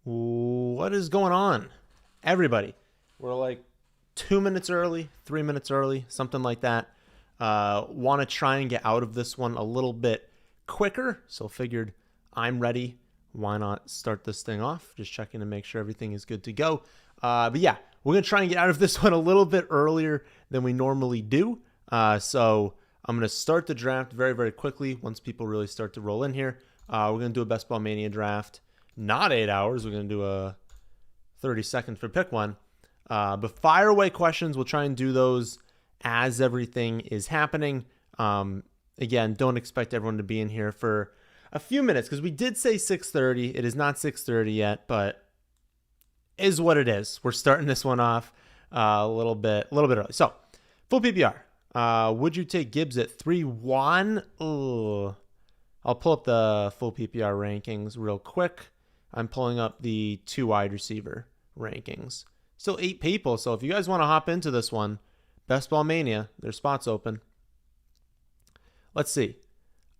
What is going on, everybody? We're like 2 minutes early, 3 minutes early, something like that. Want to try and get out of this one a little bit quicker, so figured I'm ready. Why not start this thing off? Just checking to make sure everything is good to go. But yeah, we're going to try and get out of this one a little bit earlier than we normally do. So I'm going to start the draft very, very quickly once people really start to roll in here. We're going to do a Best Ball Mania draft. Not 8 hours. We're going to do a 30 seconds for pick one. But fire away questions. We'll try and do those as everything is happening. Again, don't expect everyone to be in here for a few minutes because we did say 6:30. It is not 6:30 yet, but is what it is. We're starting this one off a little bit early. So, full PPR. Would you take Gibbs at 3-1? I'll pull up the full PPR rankings real quick. I'm pulling up the 2 wide receiver rankings. Still 8 people, so if you guys want to hop into this one, Best Ball Mania, there's spots open. Let's see.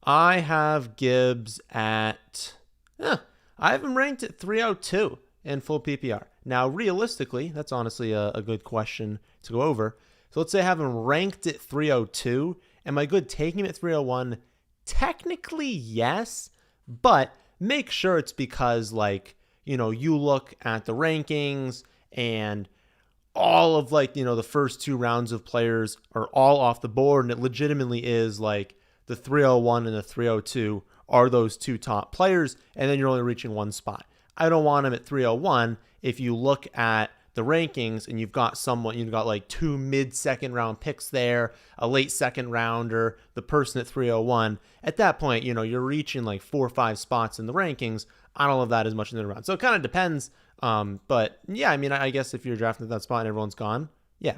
I have Gibbs at... I have him ranked at 302 in full PPR. Now, realistically, that's honestly a good question to go over. So let's say I have him ranked at 302. Am I good taking him at 301? Technically, yes, but make sure it's because, you look at the rankings and all of, the first 2 rounds of players are all off the board, and it legitimately is the 301 and the 302 are those 2 top players, and then you're only reaching one spot. I don't want him at 301 if you look at the rankings and you've got 2 mid-second round picks there, a late second rounder, the person at 301. At that point, you're reaching 4 or 5 spots in the rankings. I don't love that as much in the round. So it kind of depends. But yeah, I guess if you're drafting at that spot and everyone's gone, yeah.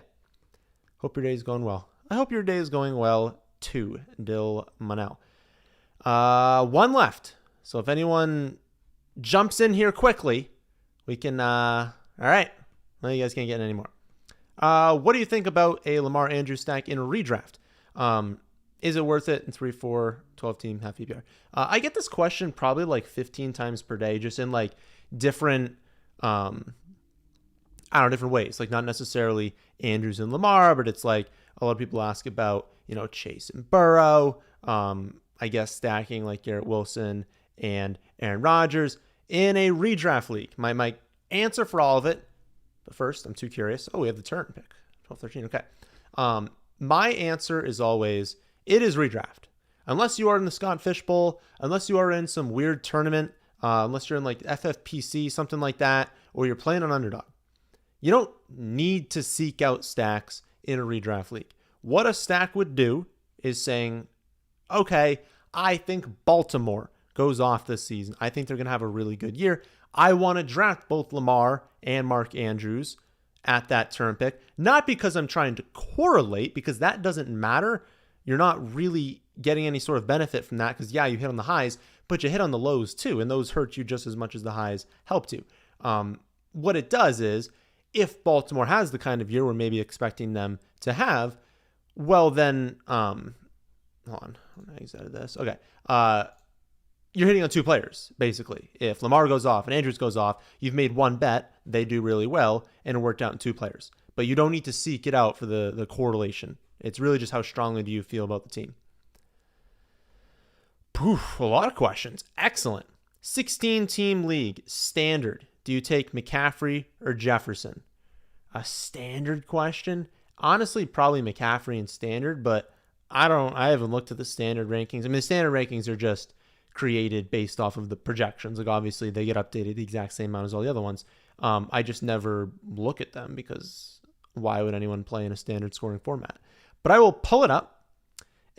Hope your day is going well. I hope your day is going well too, Dill Manel. 1 left. So if anyone jumps in here quickly, we can, all right. Well, you guys can't get any more. What do you think about a Lamar Andrews stack in a redraft? Is it worth it in 3, 4, 12 team, half PPR? I get this question probably 15 times per day, just in different, different ways. Not necessarily Andrews and Lamar, but it's a lot of people ask about, Chase and Burrow. I guess stacking Garrett Wilson and Aaron Rodgers in a redraft league. My answer for all of it. But first, I'm too curious. Oh, we have the turn pick. 12-13. Okay. My answer is always, it is redraft. Unless you are in the Scott Fish Bowl, unless you are in some weird tournament, unless you're in FFPC, something like that, or you're playing on Underdog. You don't need to seek out stacks in a redraft league. What a stack would do is saying, okay, I think Baltimore goes off this season. I think they're going to have a really good year. I want to draft both Lamar and Mark Andrews at that turn pick, not because I'm trying to correlate, because that doesn't matter. You're not really getting any sort of benefit from that because, yeah, you hit on the highs, but you hit on the lows too, and those hurt you just as much as the highs helped you. What it does is, if Baltimore has the kind of year we're maybe expecting them to have, well then, hold on, I exited this. Okay. You're hitting on 2 players, basically. If Lamar goes off and Andrews goes off, you've made one bet, they do really well, and it worked out in 2 players. But you don't need to seek it out for the correlation. It's really just how strongly do you feel about the team. Poof, a lot of questions. Excellent. 16-team league, standard. Do you take McCaffrey or Jefferson? A standard question? Honestly, probably McCaffrey in standard, but I haven't looked at the standard rankings. The standard rankings are just created based off of the projections. Obviously they get updated the exact same amount as all the other ones. I just never look at them because why would anyone play in a standard scoring format? But I will pull it up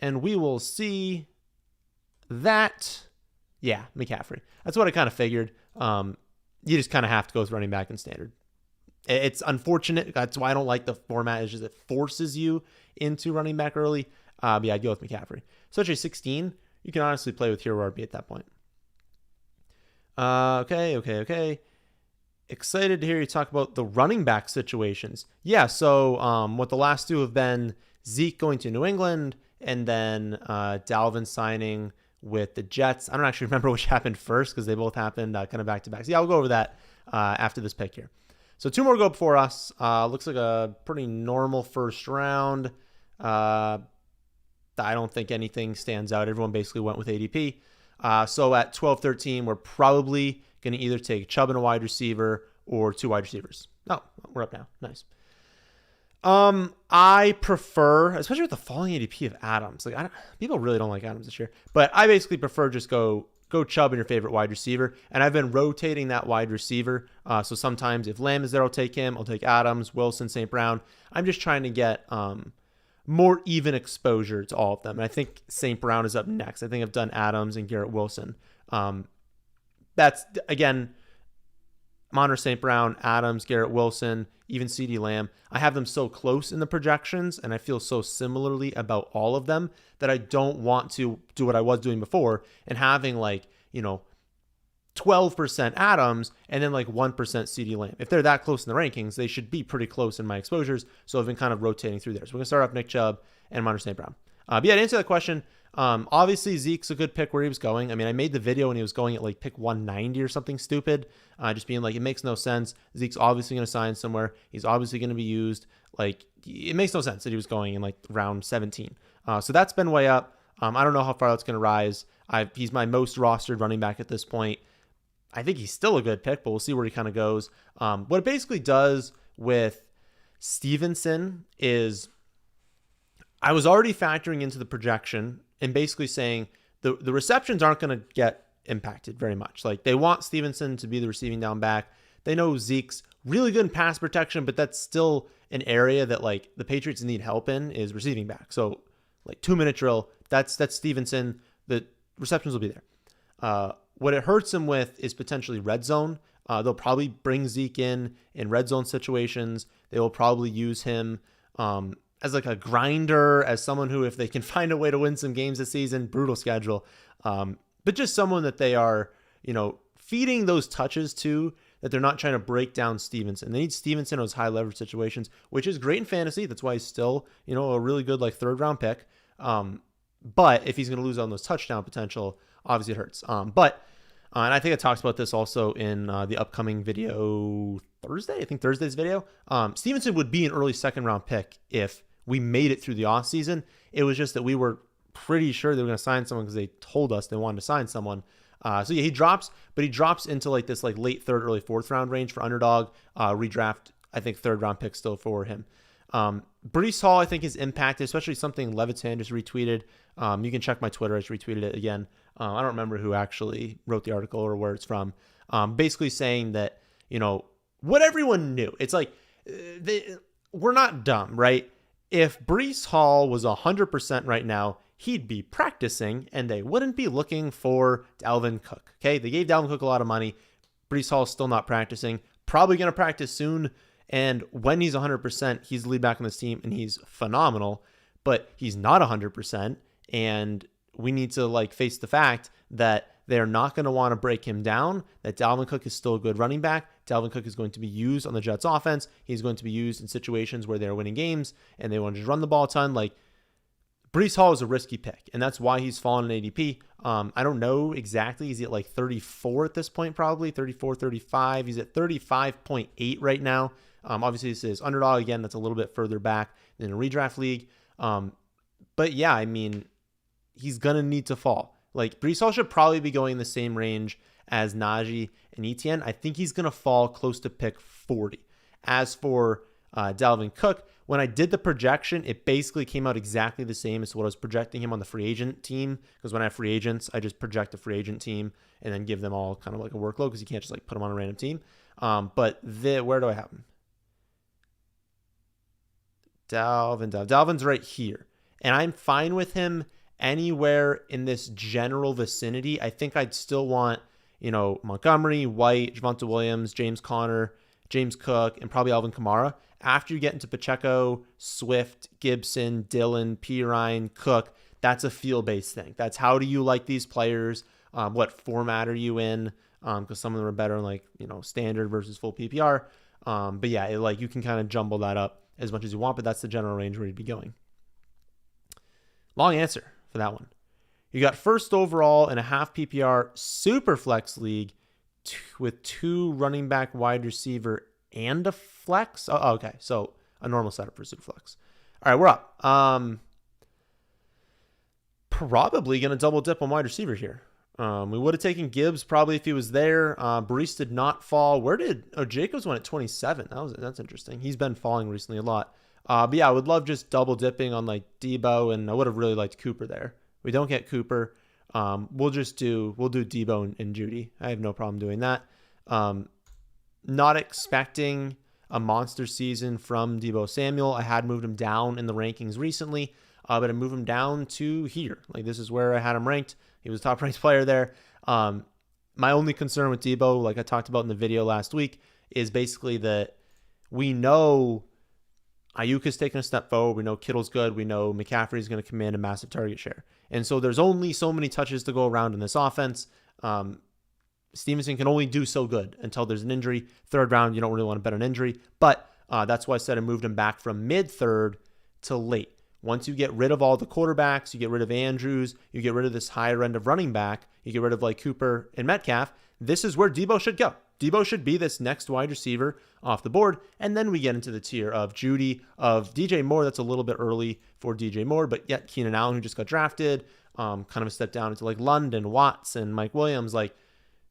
and we will see that. Yeah, McCaffrey. That's what I kind of figured. You just kind of have to go with running back in standard. It's unfortunate. That's why I don't like the format. It's just it forces you into running back early. But yeah, I'd go with McCaffrey. Such a 16. You can honestly play with Hero RB at that point. Okay. Excited to hear you talk about the running back situations. Yeah, so what the last 2 have been Zeke going to New England and then Dalvin signing with the Jets. I don't actually remember which happened first because they both happened kind of back to back. So yeah, I'll go over that after this pick here. So 2 more go before us. Looks like a pretty normal first round. I don't think anything stands out. Everyone basically went with ADP. So at 12-13, we're probably going to either take Chubb and a wide receiver or 2 wide receivers. Oh, we're up now. Nice. I prefer, especially with the falling ADP of Adams. Like, people really don't like Adams this year, but I basically prefer just go Chubb and your favorite wide receiver. And I've been rotating that wide receiver. So sometimes if Lamb is there, I'll take him. I'll take Adams, Wilson, St. Brown. I'm just trying to get more even exposure to all of them. And I think St. Brown is up next. I think I've done Adams and Garrett Wilson. That's, again, Monter St. Brown, Adams, Garrett Wilson, even CeeDee Lamb. I have them so close in the projections, and I feel so similarly about all of them that I don't want to do what I was doing before and having 12% Adams and then 1% CeeDee Lamb. If they're that close in the rankings, they should be pretty close in my exposures. So I've been kind of rotating through there. So we're going to start off Nick Chubb and Monter St. Brown. But yeah, to answer that question, obviously Zeke's a good pick where he was going. I mean, I made the video when he was going at pick 190 or something stupid, just being it makes no sense. Zeke's obviously going to sign somewhere. He's obviously going to be used. It makes no sense that he was going in round 17. So that's been way up. I don't know how far that's going to rise. He's my most rostered running back at this point. I think he's still a good pick, but we'll see where he kind of goes. What it basically does with Stevenson is I was already factoring into the projection and basically saying the receptions aren't going to get impacted very much. They want Stevenson to be the receiving down back. They know Zeke's really good in pass protection, but that's still an area that the Patriots need help in is receiving back. So 2-minute drill, that's Stevenson. The receptions will be there. What it hurts him with is potentially red zone. They'll probably bring Zeke in red zone situations. They will probably use him as a grinder, as someone who, if they can find a way to win some games this season, brutal schedule. But just someone that they are, feeding those touches to, that they're not trying to break down Stevenson. They need Stevenson in those high leverage situations, which is great in fantasy. That's why he's still, a really good 3rd round pick. But if he's going to lose on those touchdown potential, obviously it hurts. And I think I talked about this also in the upcoming video Thursday. I think Thursday's video. Stevenson would be an early 2nd round pick if we made it through the offseason. It was just that we were pretty sure they were going to sign someone because they told us they wanted to sign someone. So yeah, he drops into this late 3rd, early 4th round range for Underdog. Redraft, I think 3rd round pick still for him. Breece Hall, I think, is impacted, especially something Levitan just retweeted. You can check my Twitter. I just retweeted it again. I don't remember who actually wrote the article or where it's from. Basically saying that, what everyone knew. It's we're not dumb, right? If Breece Hall was 100% right now, he'd be practicing and they wouldn't be looking for Dalvin Cook. Okay, they gave Dalvin Cook a lot of money. Breece Hall's still not practicing. Probably going to practice soon. And when he's 100%, he's the lead back on this team and he's phenomenal. But he's not 100%. And we need to face the fact that they're not going to want to break him down, that Dalvin Cook is still a good running back. Dalvin Cook is going to be used on the Jets offense. He's going to be used in situations where they're winning games and they want to just run the ball a ton. Breece Hall is a risky pick, and that's why he's fallen in ADP. I don't know exactly. Is he at 34 at this point, probably 34, 35. He's at 35.8 right now. Obviously, this is Underdog. Again, that's a little bit further back than a redraft league. But yeah, I mean, he's going to need to fall. Breece Hall should probably be going in the same range as Najee and Etienne. I think he's going to fall close to pick 40. As for Dalvin Cook, when I did the projection, it basically came out exactly the same as what I was projecting him on the free agent team. Because when I have free agents, I just project a free agent team and then give them all kind of a workload because you can't just put them on a random team. But where do I have him? Dalvin's right here. And I'm fine with him anywhere in this general vicinity. I think I'd still want, Montgomery, White, Javonte Williams, James Conner, James Cook, and probably Alvin Kamara. After you get into Pacheco, Swift, Gibson, Dillon, Pirine, Cook, that's a feel-based thing. That's how do you like these players? What format are you in? Because some of them are better in standard versus full PPR. But yeah, you can kind of jumble that up as much as you want, but that's the general range where you'd be going. Long answer for that one. You got 1st overall in a half PPR super flex league, with 2 running back, wide receiver, and a flex. Oh, okay. So a normal setup for super flex. All right, we're up. Probably going to double dip on wide receiver here. We would have taken Gibbs probably if he was there. Brees did not fall. Jacobs went at 27. That's interesting. He's been falling recently a lot. But yeah, I would love just double dipping on like Debo, and I would have really liked Cooper there. We don't get Cooper. We'll do Debo and Judy. I have no problem doing that. Not expecting a monster season from Debo Samuel. I had moved him down in the rankings recently, but I moved him down to here. Like, this is where I had him ranked. He was top ranked player there. My only concern with Debo, like I talked about in the video last week, is basically that we know Ayuk is taking a step forward. We know Kittle's good. We know McCaffrey is going to command a massive target share. And so there's only so many touches to go around in this offense. Stevenson can only do so good until there's an injury. Third round, you don't really want to bet on injury. But that's why I said I moved him back from mid-third to late. Once you get rid of all the quarterbacks, you get rid of Andrews, you get rid of this higher end of running back, you get rid of like Cooper and Metcalf, this is where Debo should go. Debo should be this next wide receiver off the board. And then we get into the tier of Judy, of DJ Moore. That's a little bit early for DJ Moore, but yet Keenan Allen, who just got drafted, kind of a step down into like London, Watts, and Mike Williams. Like,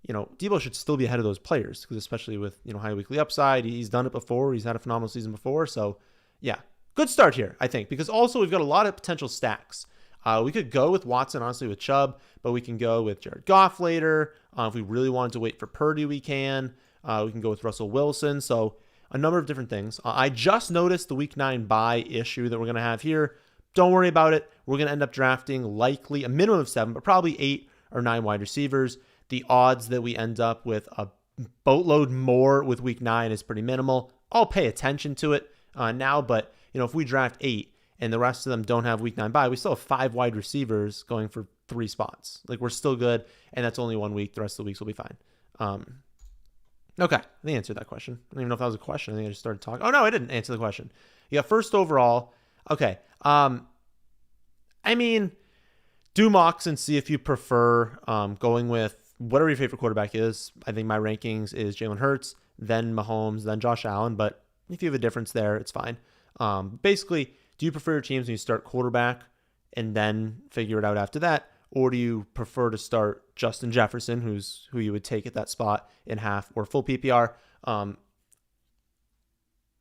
Debo should still be ahead of those players, because especially with, high weekly upside, he's done it before. He's had a phenomenal season before. So yeah, good start here, I think, because also we've got a lot of potential stacks. We could go with Watson, honestly, with Chubb, but we can go with Jared Goff later. If we really wanted to wait for Purdy, we can. We can go with Russell Wilson. So a number of different things. I just noticed the week 9 bye issue that we're going to have here. Don't worry about it. We're going to end up drafting likely a minimum of 7, but probably 8 or 9 wide receivers. The odds that we end up with a boatload more with week 9 is pretty minimal. I'll pay attention to it now, but if we draft 8 and the rest of them don't have week 9 bye, we still have 5 wide receivers going for 3 spots. Like, we're still good, and that's only 1 week. The rest of the weeks will be fine. Okay, I think I answered that question. I don't even know if that was a question. I think I just started talking. Oh, no, I didn't answer the question. Yeah, first overall. Okay. Do mocks and see if you prefer going with whatever your favorite quarterback is. I think my rankings is Jalen Hurts, then Mahomes, then Josh Allen. But if you have a difference there, it's fine. Basically, do you prefer your teams when you start quarterback and then figure it out after that? Or do you prefer to start Justin Jefferson, who you would take at that spot in half or full PPR? I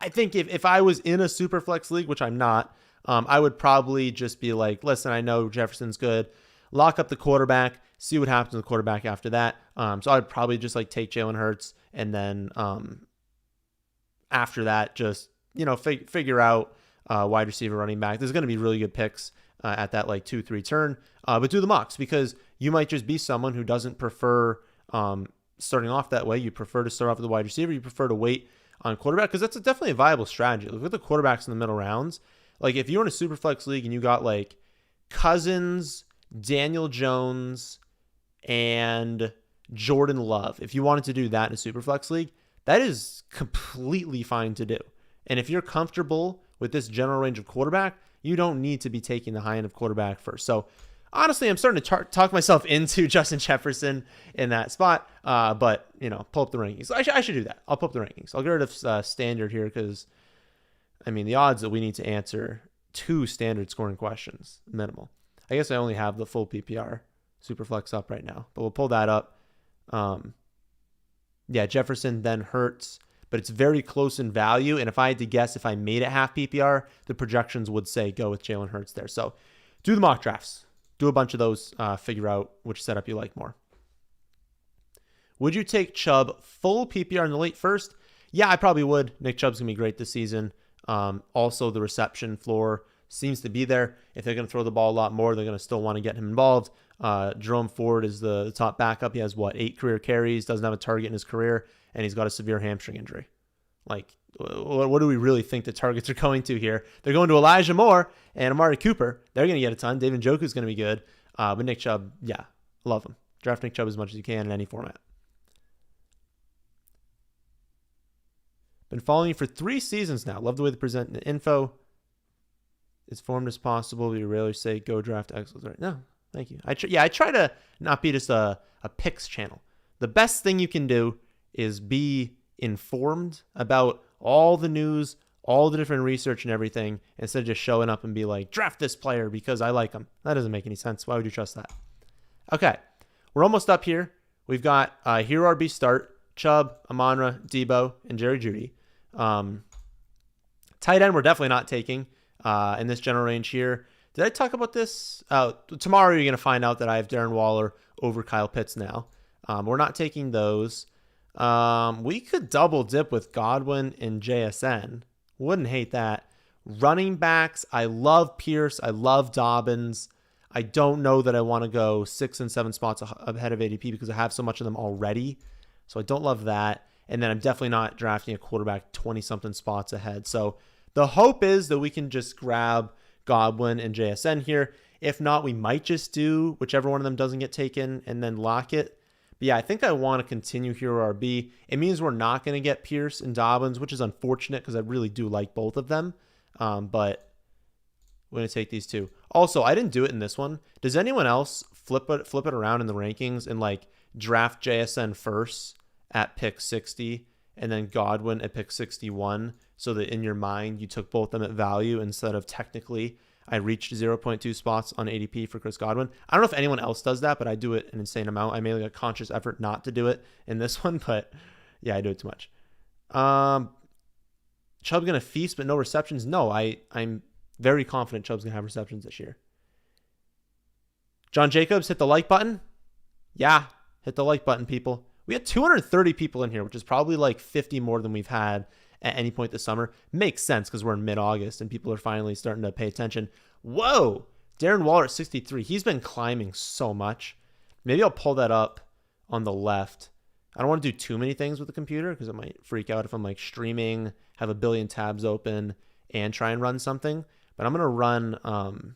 think if I was in a super flex league, which I'm not, I would probably just be like, listen, I know Jefferson's good. Lock up the quarterback, see what happens to the quarterback after that. So I'd probably just like take Jalen Hurts, and then after that, just figure out wide receiver, running back. There's going to be really good picks at that like 2-3 turn, but do the mocks, because you might just be someone who doesn't prefer starting off that way. You prefer to start off with a wide receiver. You prefer to wait on quarterback, because that's definitely a viable strategy. Look at the quarterbacks in the middle rounds. Like, if you're in a super flex league and you got like Cousins, Daniel Jones, and Jordan Love, if you wanted to do that in a super flex league, that is completely fine to do. And if you're comfortable with this general range of quarterback, you don't need to be taking the high end of quarterback first. So honestly, I'm starting to talk myself into Justin Jefferson in that spot. But pull up the rankings. I should do that. I'll pull up the rankings. I'll get rid of standard here, because the odds that we need to answer 2 standard scoring questions, minimal. I guess I only have the full PPR Superflex up right now, but we'll pull that up. Jefferson, then Hurts, but it's very close in value. And if I had to guess, if I made it half PPR, the projections would say go with Jalen Hurts there. So do the mock drafts. Do a bunch of those. Figure out which setup you like more. Would you take Chubb full PPR in the late first? Yeah, I probably would. Nick Chubb's going to be great this season. Also, the reception floor seems to be there. If they're going to throw the ball a lot more, they're going to still want to get him involved. Jerome Ford is the top backup. He has 8 career carries, doesn't have a target in his career, and he's got a severe hamstring injury. Like, what do we really think the targets are going to here? They're going to Elijah Moore and Amari Cooper. They're going to get a ton. David Njoku's going to be good. But Nick Chubb, yeah, love him. Draft Nick Chubb as much as you can in any format. Been following you for 3 seasons now. Love the way they present the info. As formed as possible. We rarely say go draft X. Right? No, thank you. I try to not be just a picks channel. the best thing you can do is be informed about all the news, all the different research and everything, instead of just showing up and be like, draft this player because I like him. That doesn't make any sense. Why would you trust that? Okay, we're almost up here. We've got Hero RB start, Chubb, Amon-Ra, Debo, and Jerry Jeudy. Tight end we're definitely not taking in this general range here. Did I talk about this? Tomorrow you're going to find out that I have Darren Waller over Kyle Pitts now. We're not taking those. We could double dip with Godwin and JSN. Wouldn't hate that. Running backs, I love Pierce. I love Dobbins. I don't know that I want to go 6 and 7 spots ahead of ADP because I have so much of them already. So I don't love that. And then I'm definitely not drafting a quarterback 20-something spots ahead. So the hope is that we can just grab Godwin and JSN here. If not, we might just do whichever one of them doesn't get taken and then lock it. But yeah, I think I want to continue Hero RB. It means we're not going to get Pierce and Dobbins, which is unfortunate because I really do like both of them. But we're going to take these two. Also, I didn't do it in this one. Does anyone else flip it around in the rankings and like draft JSN first at pick 60 and then Godwin at pick 61 so that in your mind you took both of them at value instead of technically I reached 0.2 spots on ADP for Chris Godwin? I don't know if anyone else does that, but I do it an insane amount. I made like a conscious effort not to do it in this one, but yeah, I do it too much. Chubb's going to feast, but no receptions. No, I'm very confident Chubb's going to have receptions this year. John Jacobs, hit the like button. Yeah, hit the like button, people. We had 230 people in here, which is probably like 50 more than we've had at any point this summer. Makes sense because we're in mid-August and people are finally starting to pay attention. Whoa! Darren Waller at 63. He's been climbing so much. Maybe I'll pull that up on the left. I don't want to do too many things with the computer because it might freak out if I'm like streaming, have a billion tabs open, and try and run something. But I'm going to run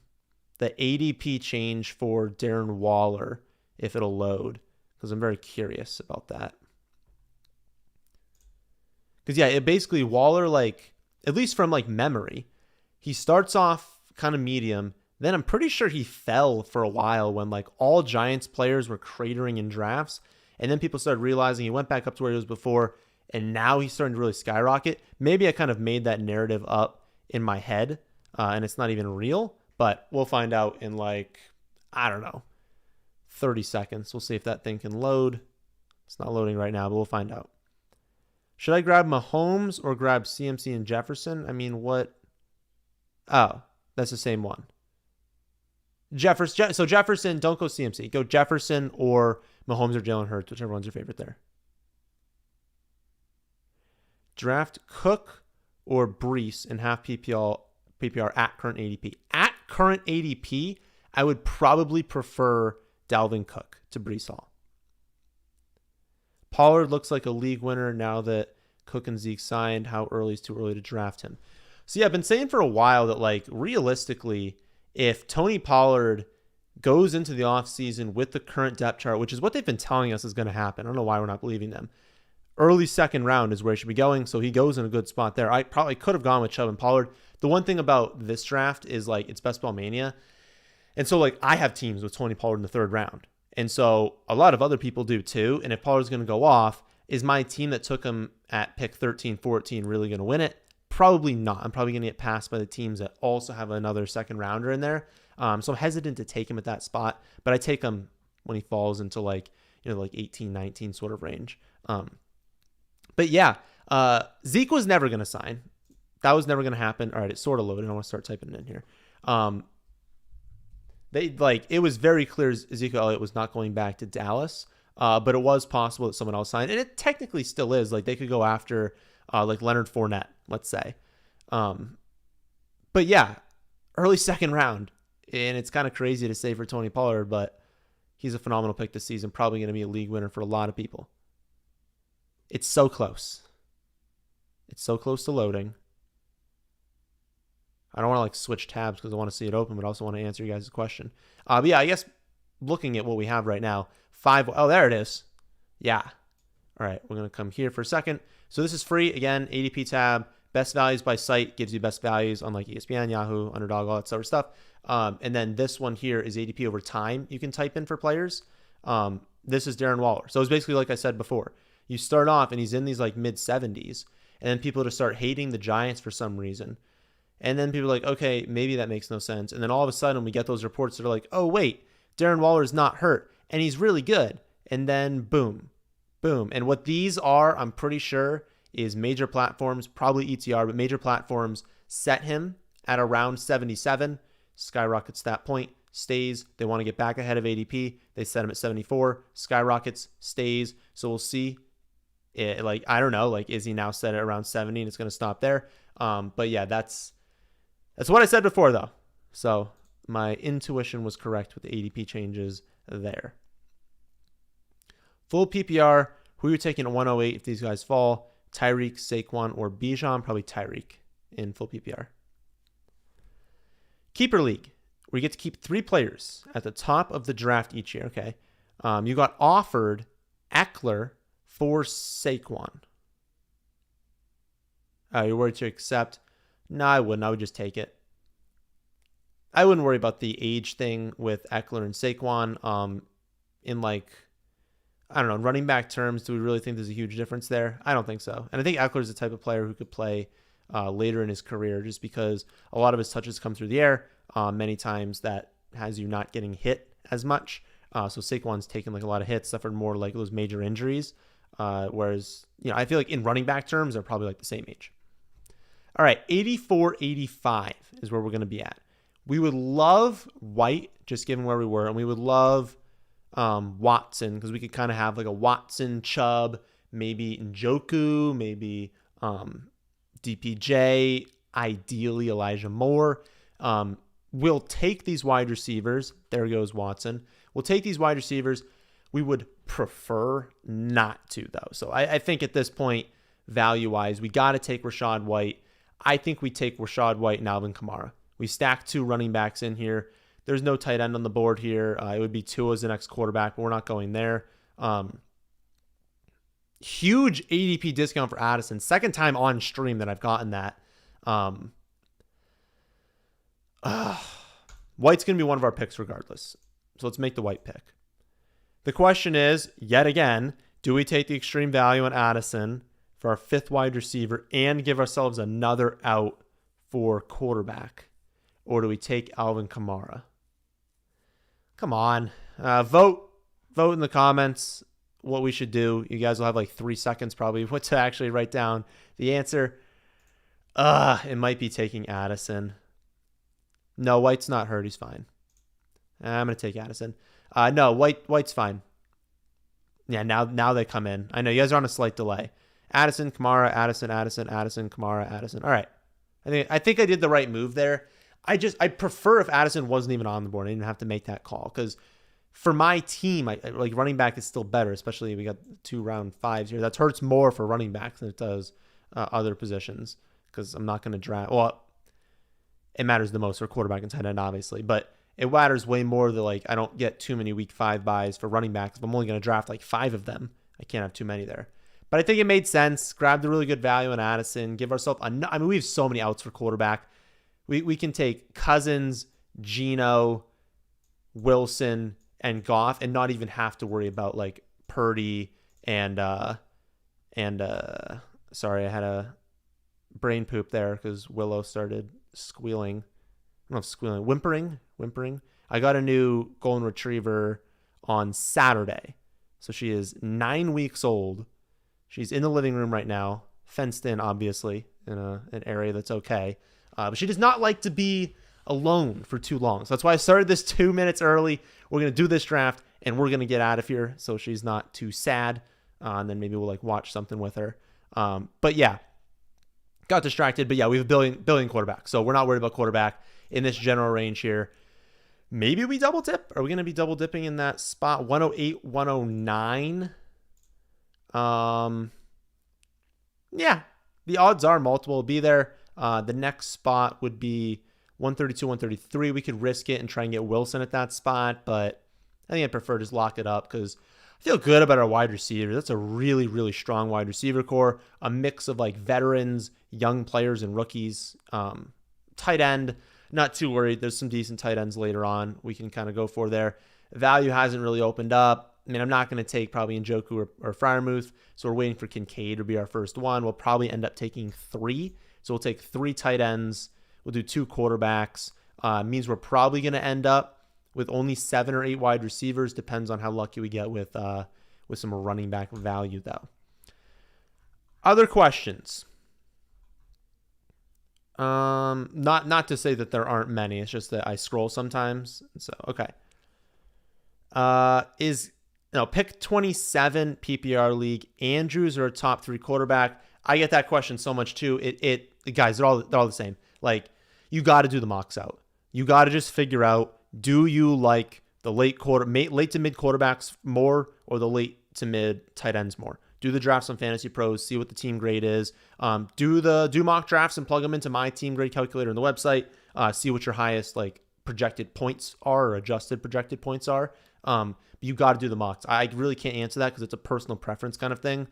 the ADP change for Darren Waller if it'll load because I'm very curious about that. Because, yeah, it basically Waller, like, at least from, like, memory, he starts off kind of medium. Then I'm pretty sure he fell for a while when, like, all Giants players were cratering in drafts. And then people started realizing he went back up to where he was before, and now he's starting to really skyrocket. Maybe I kind of made that narrative up in my head, and it's not even real. But we'll find out in, like, I don't know, 30 seconds. We'll see if that thing can load. It's not loading right now, but we'll find out. Should I grab Mahomes or grab CMC and Jefferson? I mean, what? Oh, that's the same one. So Jefferson, don't go CMC. Go Jefferson or Mahomes or Jalen Hurts, whichever one's your favorite there. Draft Cook or Breece in half PPR at current ADP. At current ADP, I would probably prefer Dalvin Cook to Breece Hall. Pollard looks like a league winner now that Cook and Zeke signed. How early is too early to draft him? So yeah, I've been saying for a while that like realistically, if Tony Pollard goes into the offseason with the current depth chart, which is what they've been telling us is going to happen. I don't know why we're not believing them. Early second round is where he should be going. So he goes in a good spot there. I probably could have gone with Chubb and Pollard. The one thing about this draft is like it's Best Ball Mania. And so like I have teams with Tony Pollard in the third round. And so a lot of other people do too. And if Pollard's going to go off, is my team that took him at pick 13, 14 really going to win it? Probably not. I'm probably going to get passed by the teams that also have another second rounder in there. So I'm hesitant to take him at that spot, but I take him when he falls into like, like 18, 19 sort of range. But yeah, Zeke was never going to sign. That was never going to happen. All right, it's sort of loaded. I want to start typing it in here. It was very clear Ezekiel Elliott was not going back to Dallas, but it was possible that someone else signed, and it technically still is. Like they could go after like Leonard Fournette, let's say. But yeah, early second round, and it's kind of crazy to say for Tony Pollard, but he's a phenomenal pick this season. Probably going to be a league winner for a lot of people. It's so close. It's so close to loading. I don't want to like switch tabs because I want to see it open, but I also want to answer you guys' question. But yeah, I guess looking at what we have right now, oh, there it is. Yeah. All right, we're going to come here for a second. So this is free. Again, ADP tab, best values by site gives you best values on like ESPN, Yahoo, Underdog, all that sort of stuff. And then this one here is ADP over time you can type in for players. this is Darren Waller. So it's basically like I said before. You start off and he's in these like mid 70s, and then people just start hating the Giants for some reason. And then people are like, okay, maybe that makes no sense. And then all of a sudden we get those reports that are like, oh, wait, Darren Waller's not hurt and he's really good. And then boom, boom. And what these are, I'm pretty sure, is major platforms, probably ETR, but major platforms set him at around 77, skyrockets that point, stays. They want to get back ahead of ADP. They set him at 74, skyrockets, stays. So we'll see. I don't know, is he now set at around 70 and it's going to stop there? But yeah, that's what I said before, though. So my intuition was correct with the ADP changes there. Full PPR, who are you taking at 108 if these guys fall? Tyreek, Saquon, or Bijan? Probably Tyreek in full PPR. Keeper League, where you get to keep 3 players at the top of the draft each year. Okay. You got offered Eckler for Saquon. You're worried to accept? No, I wouldn't. I would just take it. I wouldn't worry about the age thing with Eckler and Saquon. I don't know, in running back terms, do we really think there's a huge difference there? I don't think so. And I think Eckler is the type of player who could play later in his career just because a lot of his touches come through the air. Many times that has you not getting hit as much. So Saquon's taken a lot of hits, suffered more those major injuries. Whereas, I feel like in running back terms, they're probably the same age. All right, 84, 85 is where we're going to be at. We would love White, just given where we were, and we would love Watson, because we could kind of have a Watson, Chubb, maybe Njoku, maybe DPJ, ideally Elijah Moore. We'll take these wide receivers. There goes Watson. We'll take these wide receivers. We would prefer not to, though. So I think at this point, value-wise, we got to take Rachaad White. I think we take Rachaad White and Alvin Kamara. We stack 2 running backs in here. There's no tight end on the board here. It would be Tua as the next quarterback, but we're not going there. Huge ADP discount for Addison. Second time on stream that I've gotten that. White's going to be one of our picks regardless. So let's make the White pick. The question is, yet again, do we take the extreme value on Addison for our 5th wide receiver and give ourselves another out for quarterback? Or do we take Alvin Kamara? Come on. Vote in the comments what we should do. You guys will have 3 seconds probably what to actually write down the answer. It might be taking Addison. No, White's not hurt. He's fine. I'm going to take Addison. No, White's fine. Yeah, now they come in. I know you guys are on a slight delay. Addison, Kamara, Addison, Kamara, Addison. All right. I think I did the right move there. I prefer if Addison wasn't even on the board. I didn't have to make that call because for my team, running back is still better, especially we got 2 round 5s here. That hurts more for running backs than it does other positions because I'm not going to draft. Well, it matters the most for quarterback and tight end, obviously, but it matters way more that I don't get too many week 5 buys for running backs. If I'm only going to draft 5 of them, I can't have too many there. But I think it made sense. Grab the really good value in Addison. Give ourselves we have so many outs for quarterback. We can take Cousins, Geno, Wilson, and Goff, and not even have to worry about Purdy and sorry, I had a brain poop there because Willow started squealing. I don't know if squealing, whimpering. I got a new golden retriever on Saturday, so she is 9 weeks old. She's in the living room right now, fenced in, obviously, in an area that's okay. But she does not like to be alone for too long. So that's why I started this 2 minutes early. We're going to do this draft, and we're going to get out of here so she's not too sad. And then maybe we'll watch something with her. But yeah, got distracted. But yeah, we have a billion quarterback. So we're not worried about quarterback in this general range here. Maybe we double dip. Are we going to be double dipping in that spot? 108, 109. Yeah, the odds are multiple will be there. The next spot would be 132, 133. We could risk it and try and get Wilson at that spot, but I think I prefer just lock it up because I feel good about our wide receiver. That's a really, really strong wide receiver core, a mix of veterans, young players, and rookies. Tight end, not too worried. There's some decent tight ends later on we can kind of go for there. Value hasn't really opened up. I mean, I'm not going to take probably Njoku or Freiermuth, so we're waiting for Kincaid to be our first one. We'll probably end up taking 3. So we'll take 3 tight ends. We'll do 2 quarterbacks. Means we're probably going to end up with only 7 or 8 wide receivers. Depends on how lucky we get with some running back value, though. Other questions? Not to say that there aren't many. It's just that I scroll sometimes. So okay. Pick 27 PPR league. Andrews are a top 3 quarterback. I get that question so much too. Guys, they're all the same. Like, you got to do the mocks out. You got to just figure out, do you like the late to mid quarterbacks more or the late to mid tight ends more? Do the drafts on Fantasy Pros, see what the team grade is. Do mock drafts and plug them into my team grade calculator on the website. See what your highest like projected points are or adjusted projected points are. You got to do the mocks. I really can't answer that because it's a personal preference kind of thing.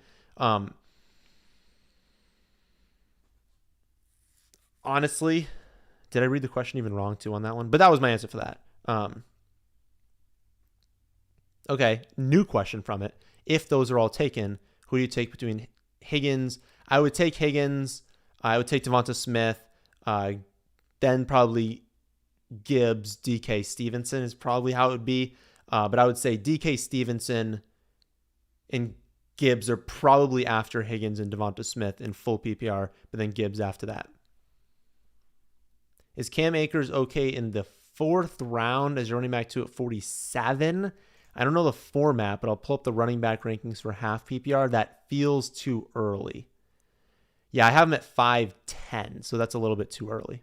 Honestly, did I read the question even wrong too on that one? But that was my answer for that. Okay, new question from it. If those are all taken, who do you take between Higgins? I would take Higgins. I would take Devonta Smith. Then probably Gibbs, DK Stevenson is probably how it would be. But I would say DK Stevenson and Gibbs are probably after Higgins and Devonta Smith in full PPR, but then Gibbs after that. Is Cam Akers okay in the 4th round as your running back 2 at 47? I don't know the format, but I'll pull up the running back rankings for half PPR. That feels too early. Yeah, I have him at 5'10", so that's a little bit too early.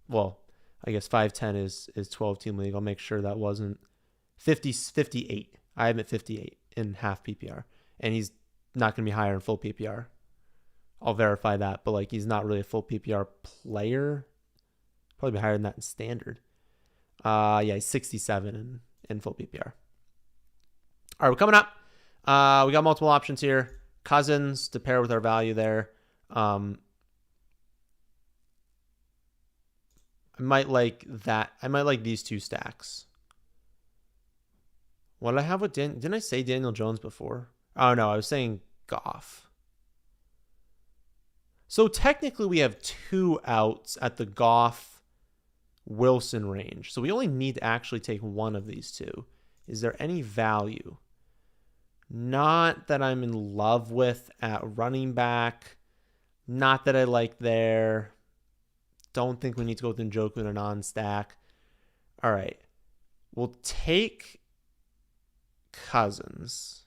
Well, I guess 5'10" is 12-team league. I'll make sure that wasn't 58. I have him at 58 in half PPR, and he's not going to be higher in full PPR. I'll verify that, but like he's not really a full PPR player. Probably be higher than that in standard. Yeah, he's 67 in full PPR. All right, we're coming up. We got multiple options here. Cousins to pair with our value there. I might like that. I might like these 2 stacks. What did I have with didn't I say Daniel Jones before? Oh no, I was saying Goff. So technically we have 2 outs at the Goff Wilson range. So we only need to actually take one of these 2. Is there any value? Not that I'm in love with at running back. Not that I like there. Don't think we need to go with Njoku in a non-stack. All right. We'll take Cousins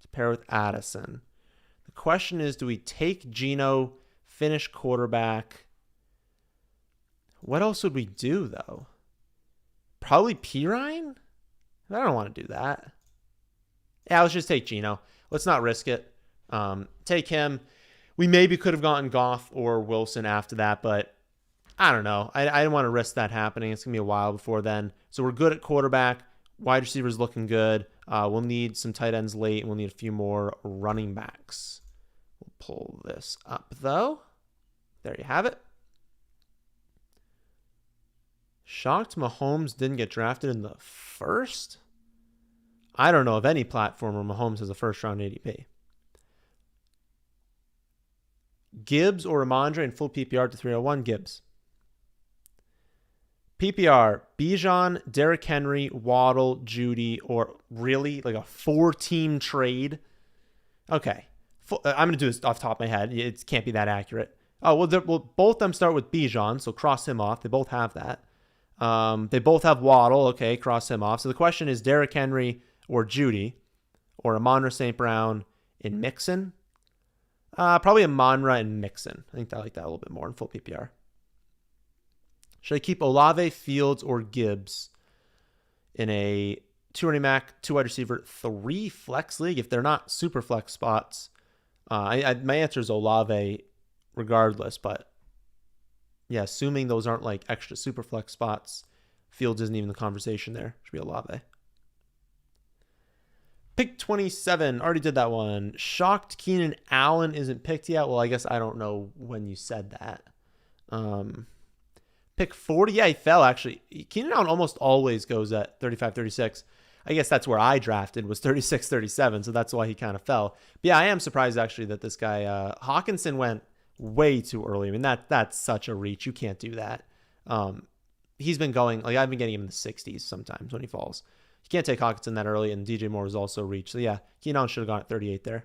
to pair with Addison. The question is, do we take Geno, finish quarterback? What else would we do, though? Probably Pirine? I don't want to do that. Yeah, let's just take Geno. Let's not risk it. Take him. We maybe could have gotten Goff or Wilson after that, but I don't know. I didn't want to risk that happening. It's going to be a while before then. So we're good at quarterback. Wide receivers looking good. We'll need some tight ends late, and we'll need a few more running backs. We'll pull this up, though. There you have it. Shocked Mahomes didn't get drafted in the 1st? I don't know of any platform where Mahomes has a first-round ADP. Gibbs or Ramondre in full PPR to 301? Gibbs. PPR, Bijan, Derrick Henry, Waddle, Judy, or really like a 4-team trade? Okay. I'm going to do this off the top of my head. It can't be that accurate. Oh, well, both of them start with Bijan, so cross him off. They both have that. They both have Waddle. Okay, cross him off. So the question is Derrick Henry or Judy or Amon-Ra St. Brown in Mixon. Probably Amon-Ra and Mixon. I think I like that a little bit more in full PPR. Should I keep Olave, Fields, or Gibbs in a 2 running back, 2 wide receiver, 3 flex league? If they're not super flex spots, my answer is Olave regardless. But yeah, assuming those aren't like extra super flex spots, Fields isn't even the conversation there. Should be Olave. Pick 27. Already did that one. Shocked Keenan Allen isn't picked yet. Well, I guess I don't know when you said that. Pick 40. Yeah, he fell, actually. Keenan Allen almost always goes at 35, 36. I guess that's where I drafted, was 36, 37. So that's why he kind of fell. But yeah, I am surprised actually that this guy, Hawkinson, went way too early. I mean, that's such a reach. You can't do that. He's been going, like, I've been getting him in the 60s sometimes when he falls. You can't take Hawkinson that early, and DJ Moore was also reached. So yeah, Keenan should have gone at 38 there.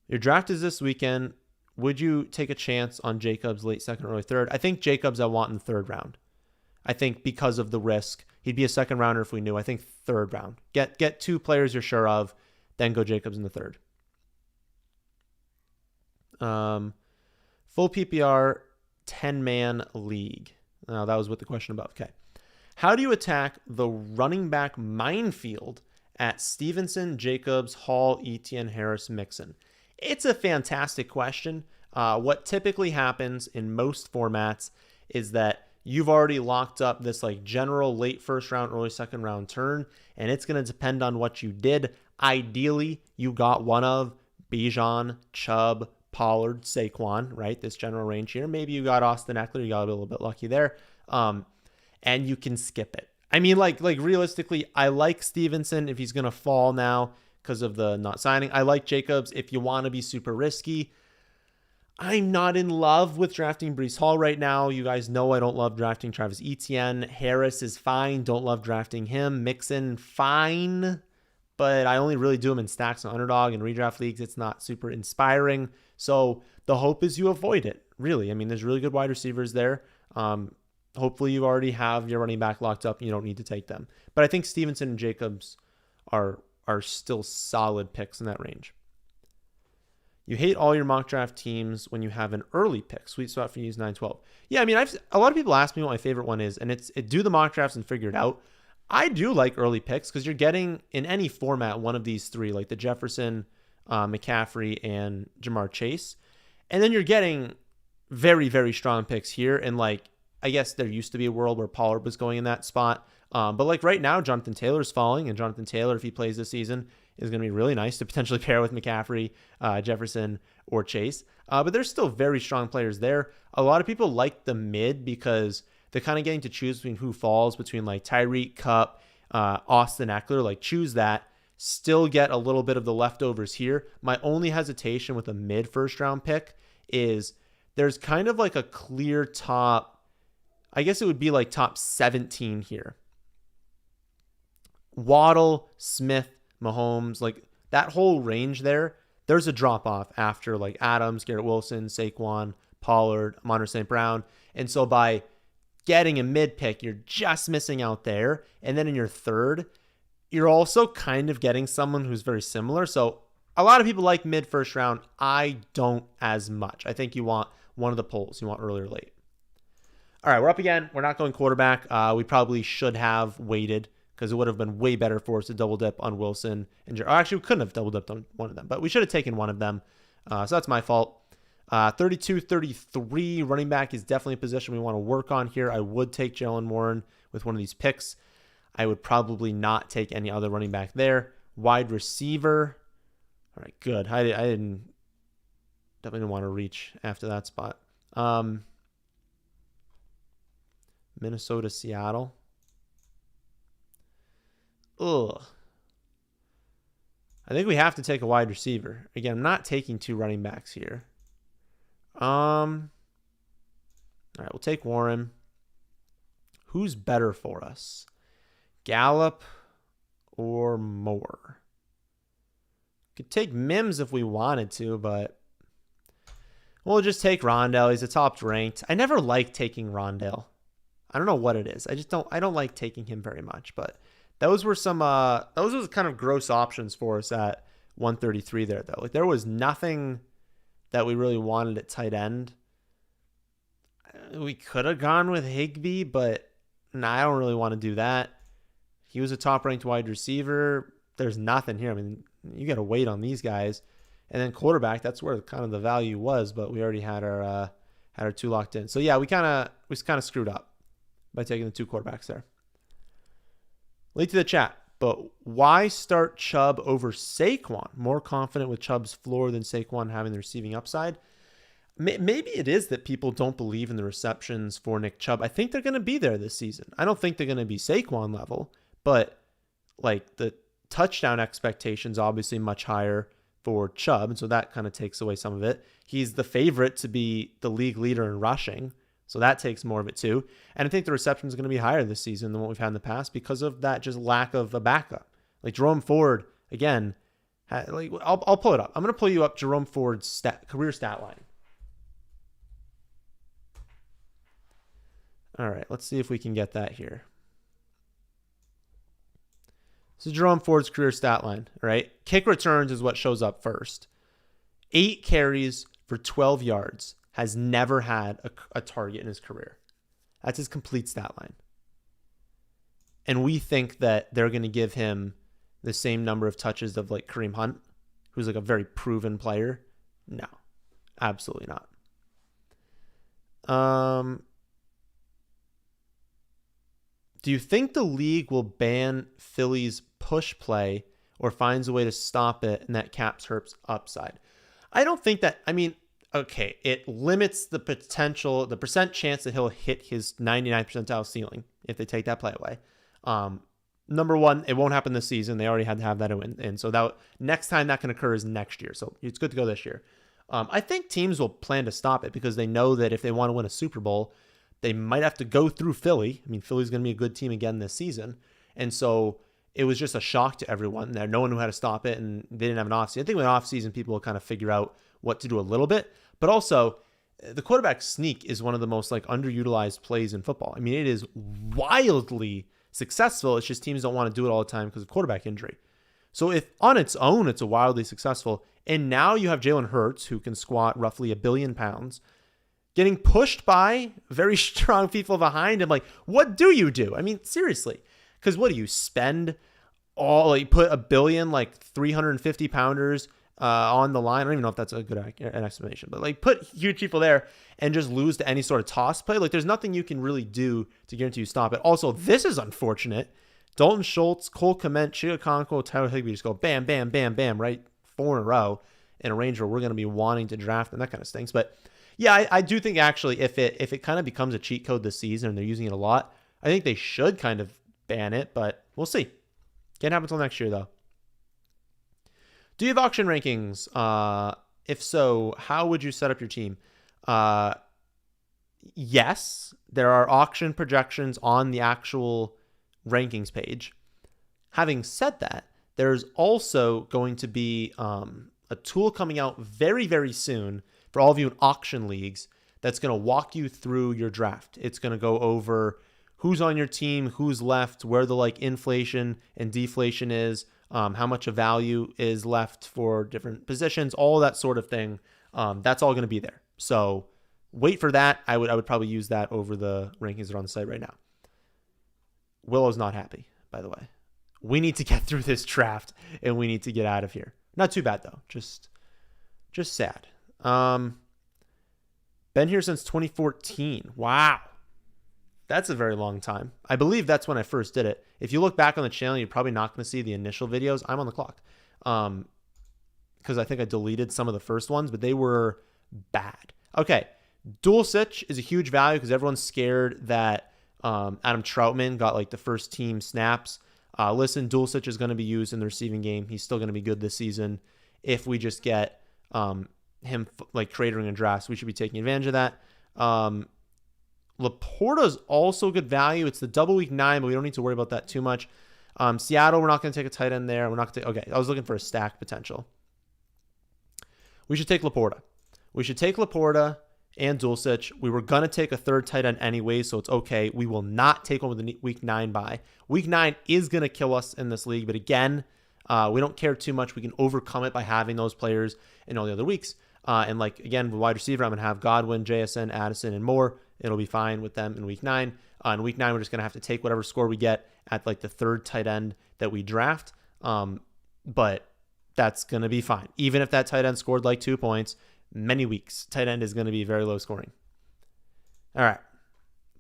Your draft is this weekend. Would you take a chance on Jacobs late second, early third? I think Jacobs I want in the third round. I think because of the risk, he'd be a second rounder if we knew. I think third round. Get two players you're sure of, then go Jacobs in the third. Full PPR 10-man league. That was what the question about. Okay. How do you attack the running back minefield at Stevenson, Jacobs, Hall, Etienne, Harris, Mixon? It's a fantastic question. What typically happens in most formats is that you've already locked up this like general late first round, early second round turn, and it's going to depend on what you did. Ideally, you got one of Bijan, Chubb, Pollard, Saquon, right? This general range here. Maybe you got Austin Eckler. You got a little bit lucky there. And you can skip it. I mean, like realistically, I like Stevenson if he's going to fall now because of the not signing. I like Jacobs if you want to be super risky. I'm not in love with drafting Breece Hall right now. You guys know I don't love drafting Travis Etienne. Harris is fine. Don't love drafting him. Mixon, fine. But I only really do him in stacks on Underdog and redraft leagues. It's not super inspiring. So the hope is you avoid it, really. I mean, there's really good wide receivers there. Hopefully you already have your running back locked up and you don't need to take them. But I think Stevenson and Jacobs are still solid picks in that range. You hate all your mock draft teams when you have an early pick. Sweet spot for you is 9-12. Yeah, I mean, a lot of people ask me what my favorite one is, and it's do the mock drafts and figure it out. I do like early picks because you're getting, in any format, one of these three, like the Jefferson, McCaffrey, and Jamar Chase. And then you're getting very, very strong picks here. And like, I guess there used to be a world where Pollard was going in that spot. But like right now, Jonathan Taylor's falling, and Jonathan Taylor, if he plays this season, is going to be really nice to potentially pair with McCaffrey, Jefferson, or Chase. But there's still very strong players there. A lot of people like the mid because they're kind of getting to choose between who falls between like Tyreek, Kupp, Austin Eckler. Like choose that. Still get a little bit of the leftovers here. My only hesitation with a mid first round pick is there's kind of like a clear top. I guess it would be like top 17 here. Waddle, Smith, Mahomes, like that whole range there, there's a drop off after like Adams, Garrett Wilson, Saquon, Pollard, Amon St. Brown. And so by getting a mid pick, you're just missing out there. And then in your third, you're also kind of getting someone who's very similar. So a lot of people like mid first round. I don't as much. I think you want one of the polls. You want early or late. All right, we're up again. We're not going quarterback. We probably should have waited because it would have been way better for us to double dip on Wilson and actually we couldn't have double dipped on one of them, but we should have taken one of them. So that's my fault. 32-33 running back is definitely a position we want to work on here. I would take Jalen Warren with one of these picks. I would probably not take any other running back there. Wide receiver. All right, good. I definitely didn't want to reach after that spot. Minnesota, Seattle. Ugh. I think we have to take a wide receiver. Again, I'm not taking two running backs here. All right, we'll take Warren. Who's better for us? Gallup or Moore? Could take Mims if we wanted to, but we'll just take Rondale. He's a top ranked. I never like taking Rondale. I don't know what it is. I don't like taking him very much, but those were kind of gross options for us at 133 there though. Like there was nothing that we really wanted at tight end. We could have gone with Higbee, but I don't really want to do that. He was a top ranked wide receiver. There's nothing here. I mean, you got to wait on these guys. And then quarterback, that's where kind of the value was, but we already had our two locked in. So yeah, we kind of screwed up by taking the two quarterbacks there. Late to the chat, but why start Chubb over Saquon? More confident with Chubb's floor than Saquon having the receiving upside. maybe it is that people don't believe in the receptions for Nick Chubb. I think they're going to be there this season. I don't think they're going to be Saquon level, but like the touchdown expectations obviously much higher for Chubb, and so that kind of takes away some of it. He's the favorite to be the league leader in rushing, so that takes more of it too. And I think the reception is going to be higher this season than what we've had in the past because of that just lack of a backup. Like Jerome Ford, again, I'll pull it up. I'm going to pull you up Jerome Ford's career stat line. All right, let's see if we can get that here. So Jerome Ford's career stat line, right? Kick returns is what shows up first. 8 carries for 12 yards. Has never had a target in his career. That's his complete stat line. And we think that they're going to give him the same number of touches of like Kareem Hunt, who's like a very proven player. No, absolutely not. Do you think the league will ban Philly's push play or finds a way to stop it and that caps Hurts' upside? I don't think that, okay, it limits the potential, the percent chance that he'll hit his 99 percentile ceiling if they take that play away. Number one, it won't happen this season. They already had to have that in. So that next time that can occur is next year. So it's good to go this year. I think teams will plan to stop it because they know that if they want to win a Super Bowl, they might have to go through Philly. Philly's going to be a good team again this season. And so it was just a shock to everyone there. No one knew how to stop it, and they didn't have an offseason. I think with an offseason, people will kind of figure out what to do a little bit. But also, the quarterback sneak is one of the most underutilized plays in football. It is wildly successful. It's just teams don't want to do it all the time because of quarterback injury. So if on its own, it's a wildly successful, and now you have Jalen Hurts, who can squat roughly 1 billion pounds, getting pushed by very strong people behind him. What do you do? Seriously. Because what do you spend put 1 billion, 350 pounders on the line? I don't even know if that's a good an explanation, but put huge people there and just lose to any sort of toss play. There's nothing you can really do to guarantee you stop it. Also, this is unfortunate. Dalton Schultz, Cole Kmet, Chig Okonkwo, Tyler Higbee just go bam, bam, bam, bam, right? 4 in a row in a range where we're going to be wanting to draft, and that kind of stinks. But yeah, I do think actually if it kind of becomes a cheat code this season and they're using it a lot, I think they should kind of ban it, but we'll see. Can't happen until next year, though. Do you have auction rankings? If so, how would you set up your team? Yes, there are auction projections on the actual rankings page. Having said that, there's also going to be a tool coming out very, very soon for all of you in auction leagues that's going to walk you through your draft. It's going to go over who's on your team, who's left, where the inflation and deflation is, how much of value is left for different positions, all that sort of thing. That's all going to be there. So wait for that. I would probably use that over the rankings that are on the site right now. Willow's not happy, by the way. We need to get through this draft and we need to get out of here. Not too bad though. Just sad. Been here since 2014. Wow. That's a very long time. I believe that's when I first did it. If you look back on the channel, you're probably not going to see the initial videos. I'm on the clock. Because I think I deleted some of the first ones, but they were bad. Okay. Dulcich is a huge value because everyone's scared that Adam Troutman got the first team snaps. Listen, Dulcich is going to be used in the receiving game. He's still going to be good this season. If we just get him cratering in drafts, we should be taking advantage of that. Laporta's also good value. It's the double week 9, but we don't need to worry about that too much. Seattle, we're not going to take a tight end there. We're not going to. Okay, I was looking for a stack potential. We should take Laporta. We should take Laporta and Dulcich. We were going to take a third tight end anyway, so it's okay. We will not take one with the week 9 bye. Week 9 is going to kill us in this league, but again, we don't care too much. We can overcome it by having those players in all the other weeks. And again, with wide receiver, I'm going to have Godwin, JSN, Addison, and more. It'll be fine with them in week 9. In week 9, we're just going to have to take whatever score we get at the third tight end that we draft. But that's going to be fine. Even if that tight end scored 2 points, many weeks, tight end is going to be very low scoring. All right.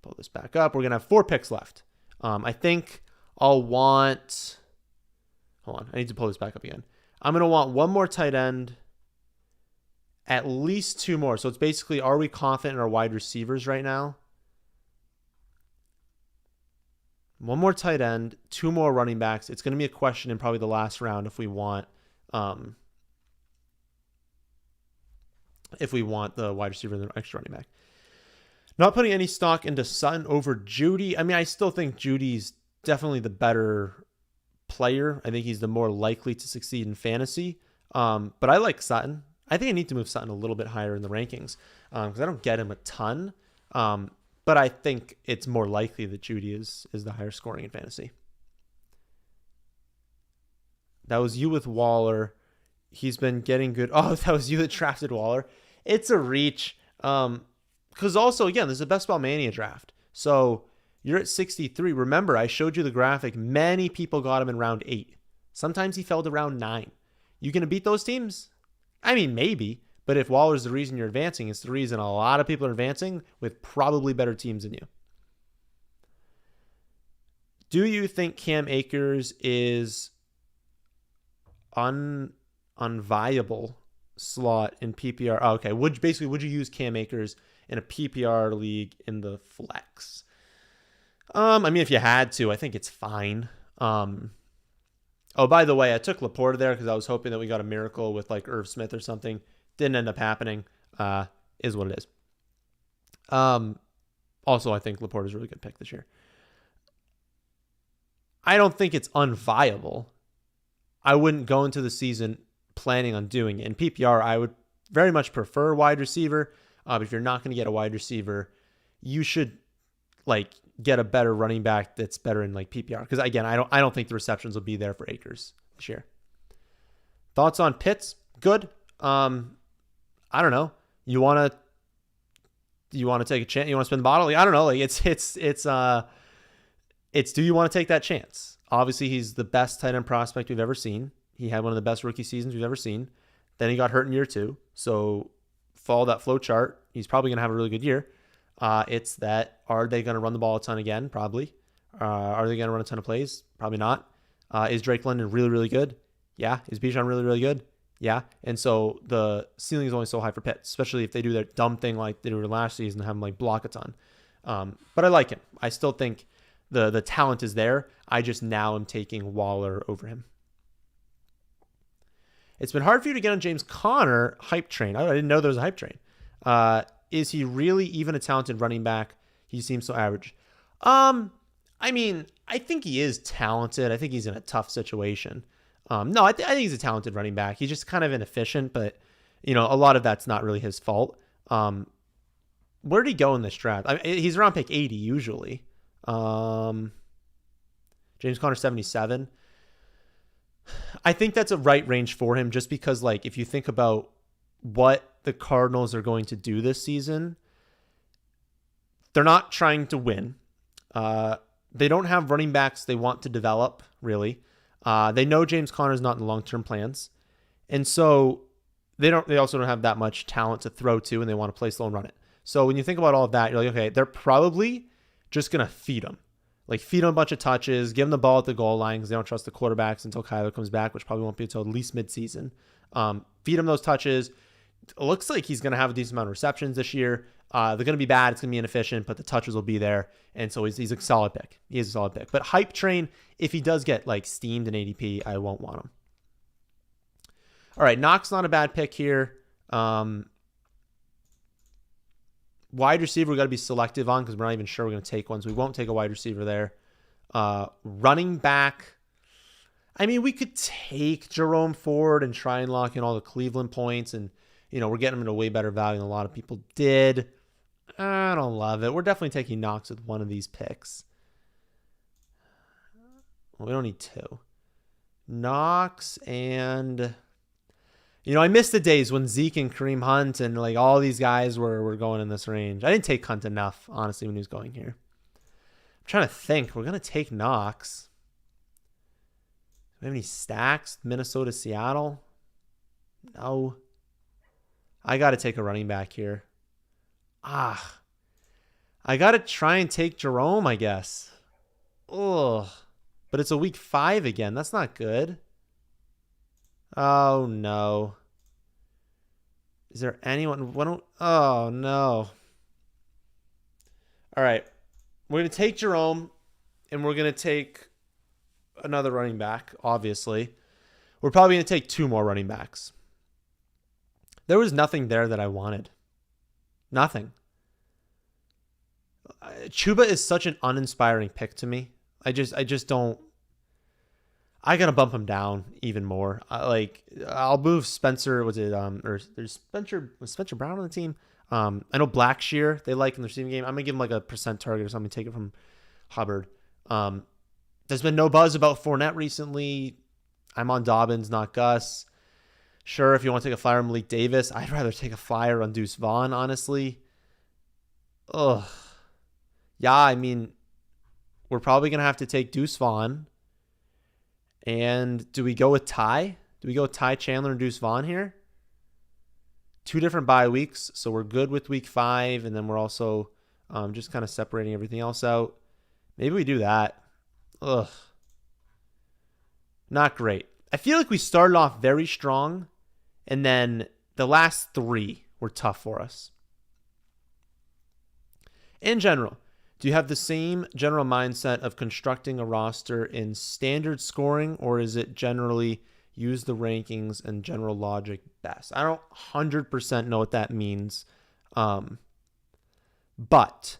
Pull this back up. We're going to have 4 picks left. I think I'll want... Hold on. I need to pull this back up again. I'm going to want one more tight end. At least 2 more. So it's basically, are we confident in our wide receivers right now? 1 more tight end, 2 more running backs. It's going to be a question in probably the last round if we want the wide receiver and the extra running back. Not putting any stock into Sutton over Judy. I mean, I still think Judy's definitely the better player. I think he's the more likely to succeed in fantasy. But I like Sutton. I think I need to move Sutton a little bit higher in the rankings because I don't get him a ton. But I think it's more likely that Judy is the higher scoring in fantasy. That was you with Waller. He's been getting good. Oh, that was you that drafted Waller. It's a reach. Because also, again, this is a Best Ball Mania draft. So you're at 63. Remember, I showed you the graphic. Many people got him in round 8. Sometimes he fell to round 9. You going to beat those teams? I mean, maybe. But if Waller's the reason you're advancing, it's the reason a lot of people are advancing with probably better teams than you. Do you think Cam Akers is unviable slot in PPR? Oh, okay. Would you use Cam Akers in a PPR league in the flex? I mean, if you had to, I think it's fine. Oh, by the way, I took Laporta there because I was hoping that we got a miracle with like Irv Smith or something. Didn't end up happening. Is what it is. Also, I think Laporta is a really good pick this year. I don't think it's unviable. I wouldn't go into the season planning on doing it. In PPR, I would very much prefer wide receiver. But if you're not going to get a wide receiver, you should like get a better running back that's better in like PPR. Because again, I don't think the receptions will be there for Akers this year. Thoughts on Pitts? Good. I don't know. You want to take a chance? You want to spin the bottle? Like, I don't know. Like it's do you want to take that chance? Obviously, he's the best tight end prospect we've ever seen. He had one of the best rookie seasons we've ever seen. Then he got hurt in year 2. So follow that flow chart. He's probably going to have a really good year. It's that, are they going to run the ball a ton again? Probably. Are they going to run a ton of plays? Probably not. Is Drake London really, really good? Yeah. Is Bijan really, really good? Yeah. And so the ceiling is only so high for Pitts, especially if they do that dumb thing like they did last season and have him like block a ton. But I like him. I still think the talent is there. I just now am taking Waller over him. It's been hard for you to get on James Conner hype train. I didn't know there was a hype train. Is he really even a talented running back? He seems so average. I mean, I think he is talented. I think he's in a tough situation. No, I think he's a talented running back. He's just kind of inefficient, but a lot of that's not really his fault. Where did he go in this draft? He's around pick 80 usually. James Conner 77. I think that's a right range for him just because, like, if you think about what the Cardinals are going to do this season, they're not trying to win. They don't have running backs they want to develop, really. They know James Conner is not in the long-term plans. And so they also don't have that much talent to throw to, and they want to play slow and run it. So when you think about all of that, you're like, okay, they're probably just going to feed him. Like, feed him a bunch of touches, give him the ball at the goal line because they don't trust the quarterbacks until Kyler comes back, which probably won't be until at least midseason. Feed him those touches. It looks like he's going to have a decent amount of receptions this year. They're going to be bad. It's going to be inefficient, but the touches will be there. And so he's a solid pick. He is a solid pick. But hype train, if he does get like steamed in ADP, I won't want him. All right, Knox not a bad pick here. Wide receiver, we got to be selective on because we're not even sure we're going to take one. So we won't take a wide receiver there. Running back, I mean, we could take Jerome Ford and try and lock in all the Cleveland points. And, we're getting him at a way better value than a lot of people did. I don't love it. We're definitely taking Knox with one of these picks. Well, we don't need 2. Knox and... I miss the days when Zeke and Kareem Hunt and like all these guys were going in this range. I didn't take Hunt enough, honestly, when he was going here. I'm trying to think. We're going to take Knox. Do we have any stacks? Minnesota, Seattle? No. I got to take a running back here. I got to try and take Jerome, I guess. Ugh. But it's a week 5 again. That's not good. Oh, no. Is there anyone? Oh, no. All right. We're going to take Jerome, and we're going to take another running back, obviously. We're probably going to take 2 more running backs. There was nothing there that I wanted. Nothing. Chuba is such an uninspiring pick to me. I just don't. I gotta bump him down even more. I'll move Spencer. Was Spencer Brown on the team? I know Blackshear they like in the receiving game. I'm gonna give him like a percent target or something. Take it from Hubbard. There's been no buzz about Fournette recently. I'm on Dobbins, not Gus. Sure, if you want to take a flyer on Malik Davis, I'd rather take a flyer on Deuce Vaughn, honestly. Ugh. Yeah, I mean, we're probably going to have to take Deuce Vaughn. And do we go with Ty? Do we go with Ty Chandler and Deuce Vaughn here? 2 different bye weeks, so we're good with week 5, and then we're also just kind of separating everything else out. Maybe we do that. Ugh. Not great. I feel like we started off very strong, and then the last 3 were tough for us. In general, do you have the same general mindset of constructing a roster in standard scoring, or is it generally use the rankings and general logic best? I don't 100% know what that means, but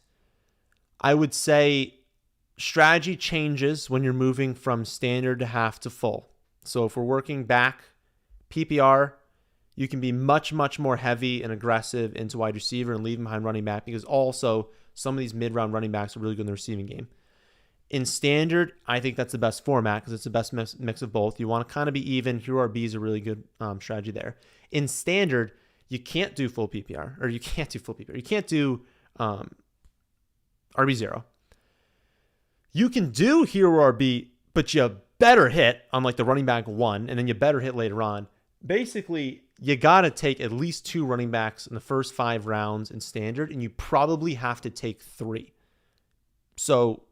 I would say strategy changes when you're moving from standard to half to full. So if we're working back PPR, you can be much, much more heavy and aggressive into wide receiver and leave him behind running back, because also some of these mid-round running backs are really good in the receiving game. In standard, I think that's the best format because it's the best mix of both. You want to kind of be even. Hero RB is a really good strategy there. In standard, you can't do full PPR, or you can't do full PPR. You can't do RB0. You can do Hero RB, but you better hit on like the running back 1, and then you better hit later on. Basically, you got to take at least 2 running backs in the first 5 rounds in standard, and you probably have to take 3. So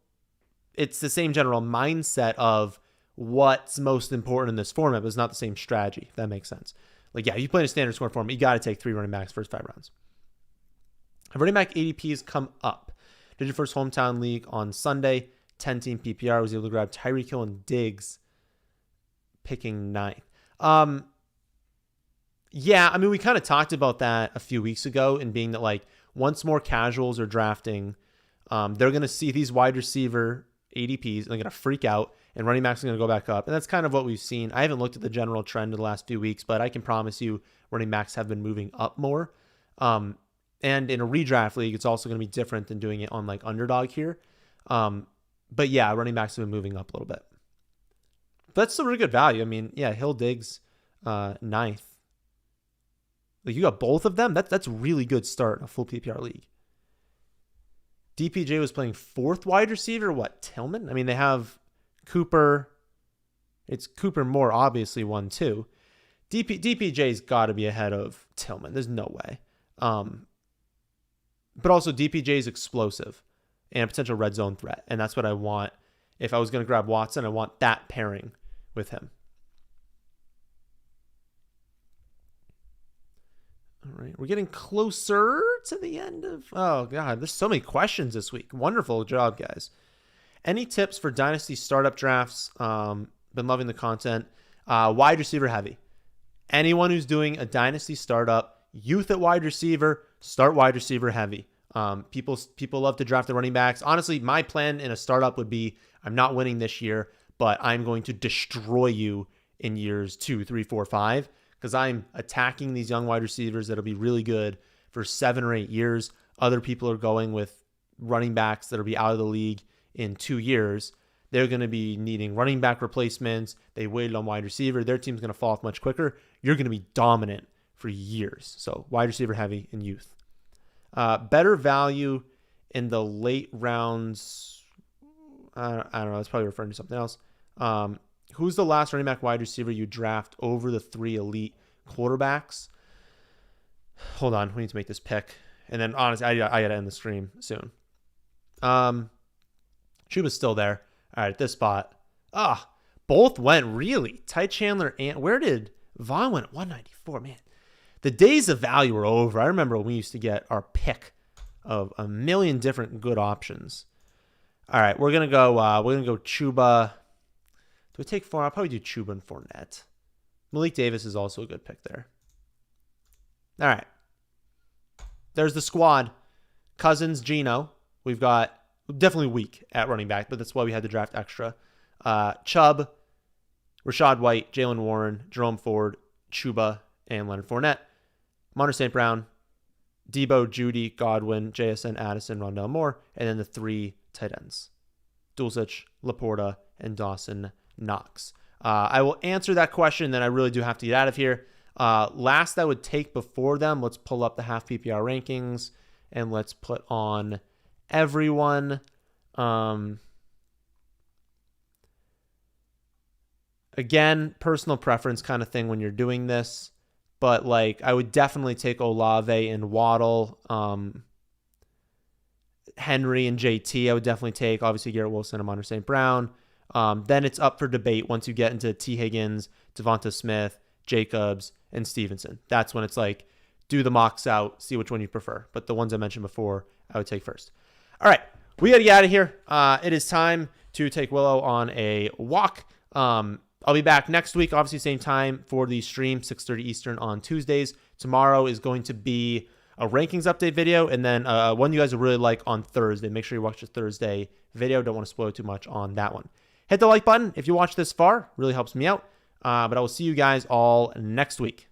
it's the same general mindset of what's most important in this format, but it's not the same strategy, if that makes sense. Like, yeah, you play in a standard score format, you got to take 3 running backs first 5 rounds. Running back ADPs come up. Did your first hometown league on Sunday, 10-team PPR, was able to grab Tyreek Hill and Diggs, picking 9th. Yeah, I mean, we kind of talked about that a few weeks ago, and being that, like, once more casuals are drafting, they're going to see these wide receiver ADPs, and they're going to freak out, and running backs are going to go back up. And that's kind of what we've seen. I haven't looked at the general trend of the last few weeks, but I can promise you running backs have been moving up more. And in a redraft league, it's also going to be different than doing it on, like, Underdog here. But yeah, running backs have been moving up a little bit. But that's still really good value. I mean, yeah, Hill, Diggs, 9th. Like, you got both of them. That's a really good start in a full PPR league. DPJ was playing 4th wide receiver. What, Tillman? I mean, they have Cooper. It's Cooper Moore, obviously, 1, 2. DPJ's got to be ahead of Tillman. There's no way. But also, DPJ's explosive and a potential red zone threat. And that's what I want. If I was going to grab Watson, I want that pairing with him. All right, we're getting closer to the end of... Oh, God, there's so many questions this week. Wonderful job, guys. Any tips for Dynasty startup drafts? Been loving the content. Wide receiver heavy. Anyone who's doing a Dynasty startup, youth at wide receiver, start wide receiver heavy. People love to draft the running backs. Honestly, my plan in a startup would be, I'm not winning this year, but I'm going to destroy you in years 2, 3, 4, 5. Because I'm attacking these young wide receivers that'll be really good for 7 or 8 years. Other people are going with running backs that'll be out of the league in 2 years. They're going to be needing running back replacements. They waited on wide receiver. Their team's going to fall off much quicker. You're going to be dominant for years. So wide receiver heavy in youth. Better value in the late rounds. I don't know. That's probably referring to something else. Who's the last running back wide receiver you draft over the 3 elite quarterbacks? Hold on. We need to make this pick. And then, honestly, I got to end the stream soon. Chuba's still there. All right, at this spot. Both went really. Ty Chandler and... Where did Vaughn went at 194? Man, The days of value are over. I remember when we used to get our pick of a million different good options. All right, we're gonna go Chuba. Do we take 4? I'll probably do Chuba and Fournette. Malik Davis is also a good pick there. All right. There's the squad. Cousins, Geno. We've got definitely weak at running back, but that's why we had to draft extra. Chubb, Rashad White, Jalen Warren, Jerome Ford, Chuba, and Leonard Fournette. Monter St. Brown, Debo, Judy, Godwin, JSN, Addison, Rondell Moore, and then the 3 tight ends. Dulcich, Laporta, and Dawson Knox. I will answer that question, then I really do have to get out of here. Last I would take before them, let's pull up the half PPR rankings, and let's put on everyone. Again, personal preference kind of thing when you're doing this, but like I would definitely take Olave and Waddle, Henry and JT. I would definitely take, obviously, Garrett Wilson and Monter St. Brown. Then it's up for debate once you get into T. Higgins, Devonta Smith, Jacobs, and Stevenson. That's when it's like, do the mocks out, see which one you prefer. But the ones I mentioned before, I would take first. All right, we got to get out of here. It is time to take Willow on a walk. I'll be back next week, obviously same time for the stream, 6:30 Eastern on Tuesdays. Tomorrow is going to be a rankings update video, and then one you guys will really like on Thursday. Make sure you watch the Thursday video. Don't want to spoil too much on that one. Hit the like button if you watch this far. Really helps me out. But I will see you guys all next week.